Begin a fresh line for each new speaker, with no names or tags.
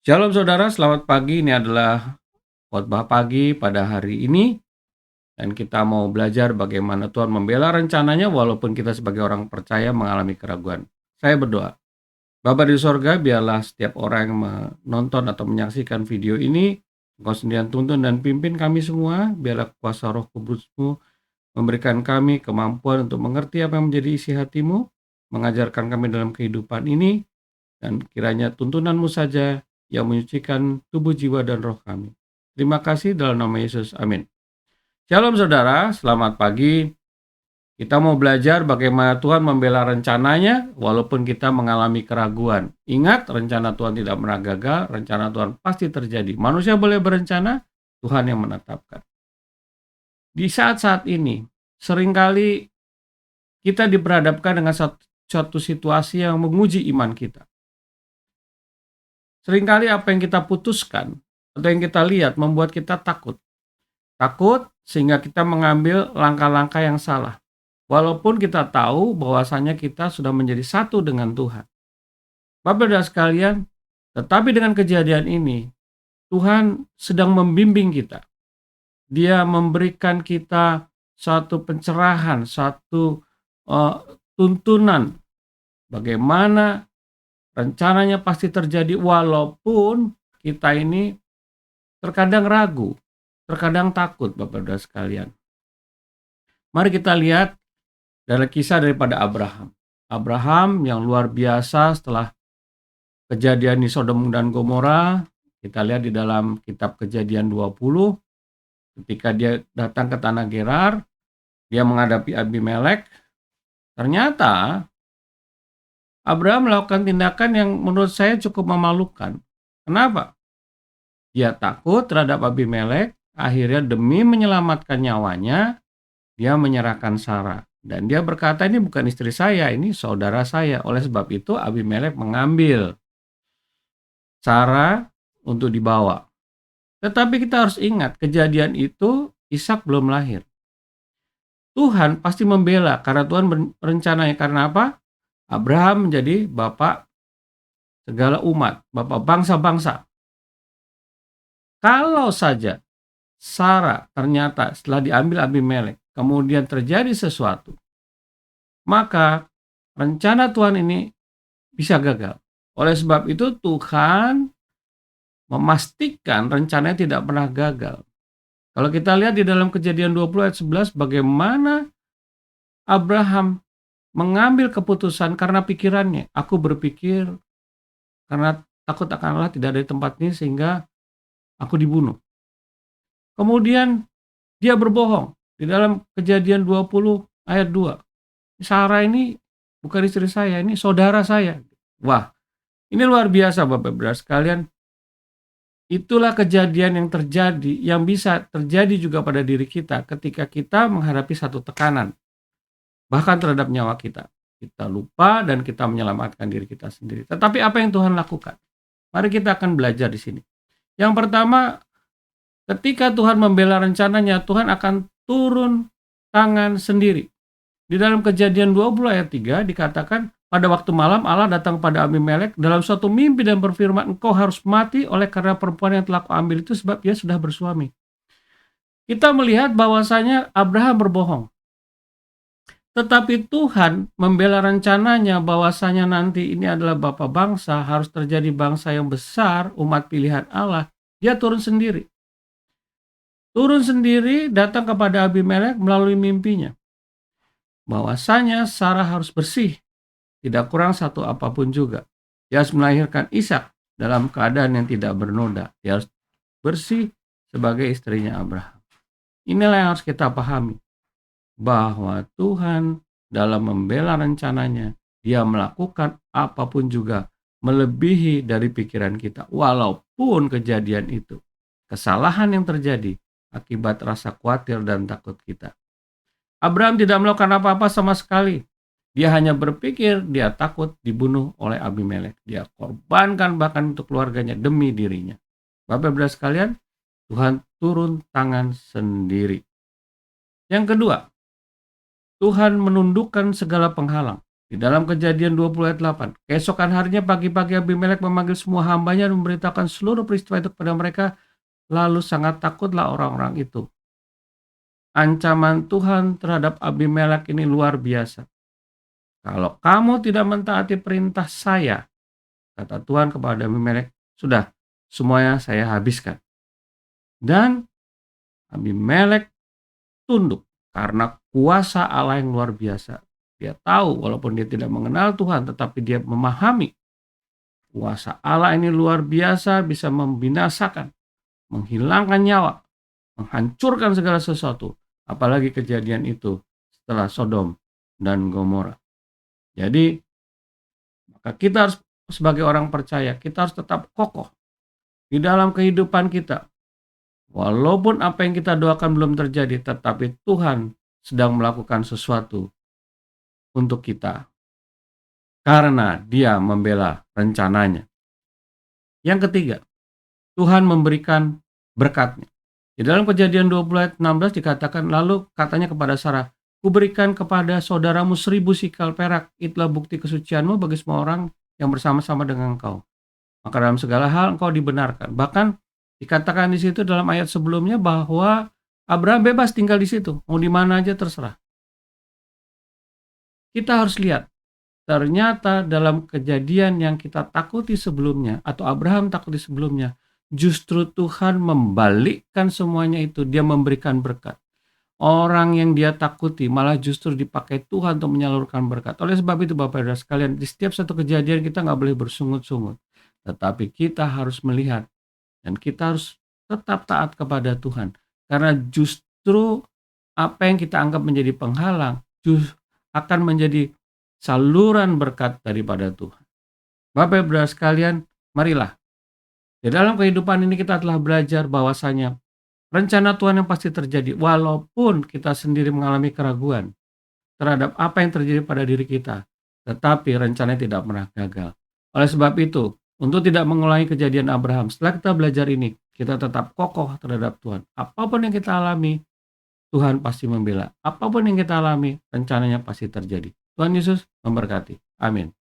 Shalom saudara, selamat pagi. Ini adalah khotbah pagi pada hari ini dan kita mau belajar bagaimana Tuhan membela rencananya walaupun kita sebagai orang percaya mengalami keraguan. Saya berdoa, Bapa di sorga, biarlah setiap orang yang menonton atau menyaksikan video ini, Engkau sendirian tuntun dan pimpin kami semua, biarlah kuasa Roh Kudus-Mu memberikan kami kemampuan untuk mengerti apa yang menjadi isi hati-Mu, mengajarkan kami dalam kehidupan ini, dan kiranya tuntunan-Mu saja yang menyucikan tubuh, jiwa, dan roh kami. Terima kasih dalam nama Yesus. Amin. Shalom saudara, selamat pagi. Kita mau belajar bagaimana Tuhan membela rencananya walaupun kita mengalami keraguan. Ingat, rencana Tuhan tidak pernah gagal, rencana Tuhan pasti terjadi. Manusia boleh berencana, Tuhan yang menetapkan. Di saat-saat ini, seringkali kita diperhadapkan dengan suatu situasi yang menguji iman kita. Seringkali apa yang kita putuskan atau yang kita lihat membuat kita takut. Takut sehingga kita mengambil langkah-langkah yang salah. Walaupun kita tahu bahwasanya kita sudah menjadi satu dengan Tuhan. Bapak dan sekalian, tetapi dengan kejadian ini, Tuhan sedang membimbing kita. Dia memberikan kita suatu pencerahan, suatu tuntunan bagaimana rencananya pasti terjadi walaupun kita ini terkadang ragu, terkadang takut, Bapak dan sekalian. Mari kita lihat dari kisah daripada Abraham. Abraham yang luar biasa setelah kejadian di Sodom dan Gomora, kita lihat di dalam kitab Kejadian 20, ketika dia datang ke tanah Gerar, dia menghadapi Abimelek. Ternyata Abraham melakukan tindakan yang menurut saya cukup memalukan. Kenapa? Dia takut terhadap Abimelek, akhirnya demi menyelamatkan nyawanya, dia menyerahkan Sarah. Dan dia berkata, ini bukan istri saya, ini saudara saya. Oleh sebab itu Abimelek mengambil Sarah untuk dibawa. Tetapi kita harus ingat, kejadian itu Ishak belum lahir. Tuhan pasti membela karena Tuhan berencananya. Karena apa? Abraham menjadi bapak segala umat, bapak bangsa-bangsa. Kalau saja Sarah ternyata setelah diambil Abimelek, kemudian terjadi sesuatu, maka rencana Tuhan ini bisa gagal. Oleh sebab itu Tuhan memastikan rencananya tidak pernah gagal. Kalau kita lihat di dalam Kejadian 20 ayat 11, bagaimana Abraham mengambil keputusan karena pikirannya. Aku berpikir karena takut akan Allah tidak ada di tempat ini sehingga aku dibunuh. Kemudian dia berbohong di dalam Kejadian 20 ayat 2. Sarah ini bukan istri saya, ini saudara saya. Wah, ini luar biasa Bapak-Ibu sekalian. Itulah kejadian yang terjadi, yang bisa terjadi juga pada diri kita ketika kita menghadapi satu tekanan. Bahkan terhadap nyawa kita. Kita lupa dan kita menyelamatkan diri kita sendiri. Tetapi apa yang Tuhan lakukan? Mari kita akan belajar di sini. Yang pertama, ketika Tuhan membela rencananya, Tuhan akan turun tangan sendiri. Di dalam Kejadian 20 ayat 3 dikatakan, pada waktu malam Allah datang pada Abimelek dalam suatu mimpi dan berfirman, engkau harus mati oleh karena perempuan yang telah kuambil itu sebab dia sudah bersuami. Kita melihat bahwasanya Abraham berbohong. Tetapi Tuhan membela rencananya bahwasanya nanti ini adalah bapa bangsa, harus terjadi bangsa yang besar, umat pilihan Allah. Dia turun sendiri. Turun sendiri datang kepada Abimelek melalui mimpinya. Bahwasanya Sarah harus bersih. Tidak kurang satu apapun juga. Dia harus melahirkan Ishak dalam keadaan yang tidak bernoda. Dia harus bersih sebagai istrinya Abraham. Inilah yang harus kita pahami. Bahwa Tuhan dalam membela rencananya, dia melakukan apapun juga melebihi dari pikiran kita. Walaupun kejadian itu, kesalahan yang terjadi akibat rasa khawatir dan takut kita. Abraham tidak melakukan apa-apa sama sekali. Dia hanya berpikir dia takut dibunuh oleh Abimelek. Dia korbankan bahkan untuk keluarganya demi dirinya. Bapak-Ibu sekalian, Tuhan turun tangan sendiri. Yang kedua, Tuhan menundukkan segala penghalang. Di dalam Kejadian 20 ayat 8, keesokan harinya pagi-pagi Abimelek memanggil semua hambanya dan memberitakan seluruh peristiwa itu kepada mereka, lalu sangat takutlah orang-orang itu. Ancaman Tuhan terhadap Abimelek ini luar biasa. Kalau kamu tidak mentaati perintah saya, kata Tuhan kepada Abimelek, sudah, semuanya saya habiskan. Dan Abimelek tunduk karena kuasa Allah yang luar biasa. Dia tahu walaupun dia tidak mengenal Tuhan, tetapi dia memahami kuasa Allah ini luar biasa, bisa membinasakan, menghilangkan nyawa, menghancurkan segala sesuatu. Apalagi kejadian itu setelah Sodom dan Gomora. Jadi, maka kita harus sebagai orang percaya, kita harus tetap kokoh di dalam kehidupan kita. Walaupun apa yang kita doakan belum terjadi, tetapi Tuhan sedang melakukan sesuatu untuk kita karena Dia membela rencananya. Yang ketiga, Tuhan memberikan berkat-Nya. Di dalam Kejadian 20 ayat 16 dikatakan, lalu katanya kepada Sarah, kuberikan kepada saudaramu 1000 sikal perak, itulah bukti kesucianmu bagi semua orang yang bersama-sama dengan engkau. Maka dalam segala hal engkau dibenarkan. Bahkan dikatakan di situ dalam ayat sebelumnya bahwa Abraham bebas tinggal di situ, mau di mana aja terserah. Kita harus lihat, ternyata dalam kejadian yang kita takuti sebelumnya, atau Abraham takuti sebelumnya, justru Tuhan membalikkan semuanya itu, Dia memberikan berkat. Orang yang dia takuti malah justru dipakai Tuhan untuk menyalurkan berkat. Oleh sebab itu Bapak Saudara sekalian, di setiap satu kejadian kita nggak boleh bersungut-sungut. Tetapi kita harus melihat dan kita harus tetap taat kepada Tuhan. Karena justru apa yang kita anggap menjadi penghalang akan menjadi saluran berkat daripada Tuhan. Bapak Saudara sekalian, marilah. Di dalam kehidupan ini kita telah belajar bahwasanya rencana Tuhan yang pasti terjadi, walaupun kita sendiri mengalami keraguan terhadap apa yang terjadi pada diri kita, tetapi rencananya tidak pernah gagal. Oleh sebab itu, untuk tidak mengulangi kejadian Abraham, setelah kita belajar ini, kita tetap kokoh terhadap Tuhan. Apapun yang kita alami, Tuhan pasti membela. Apapun yang kita alami, rencananya pasti terjadi. Tuhan Yesus memberkati. Amin.